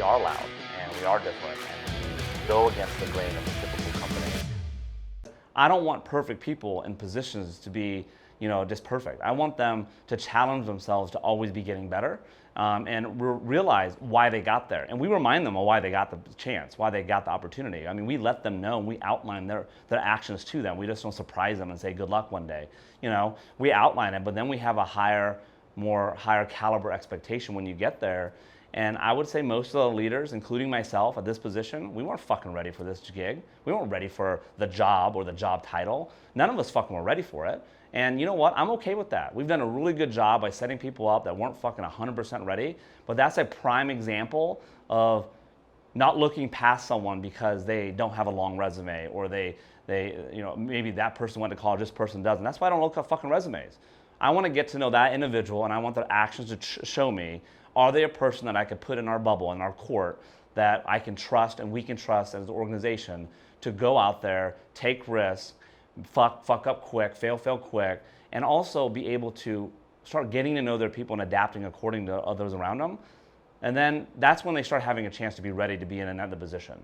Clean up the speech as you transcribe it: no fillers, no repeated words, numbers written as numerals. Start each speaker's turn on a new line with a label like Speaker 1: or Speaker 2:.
Speaker 1: we are loud and we are different and we go against the grain of a typical company. I don't want perfect people in positions to be, just perfect. I want them to challenge themselves to always be getting better and realize why they got there. And we remind them of why they got the chance, why they got the opportunity. I mean, we let them know and we outline their actions to them. We just don't surprise them and say good luck one day. We outline it, but then we have a higher caliber expectation when you get there. And I would say most of the leaders, including myself at this position, we weren't fucking ready for this gig. We weren't ready for the job or the job title. None of us fucking were ready for it. And you know what? I'm okay with that. We've done a really good job by setting people up that weren't fucking 100% ready. But that's a prime example of not looking past someone because they don't have a long resume or they maybe that person went to college, this person doesn't. That's why I don't look at fucking resumes. I want to get to know that individual and I want their actions to show me, are they a person that I could put in our bubble, in our court, that I can trust and we can trust as an organization to go out there, take risks, fuck up quick, fail quick, and also be able to start getting to know their people and adapting according to others around them. And then that's when they start having a chance to be ready to be in another position.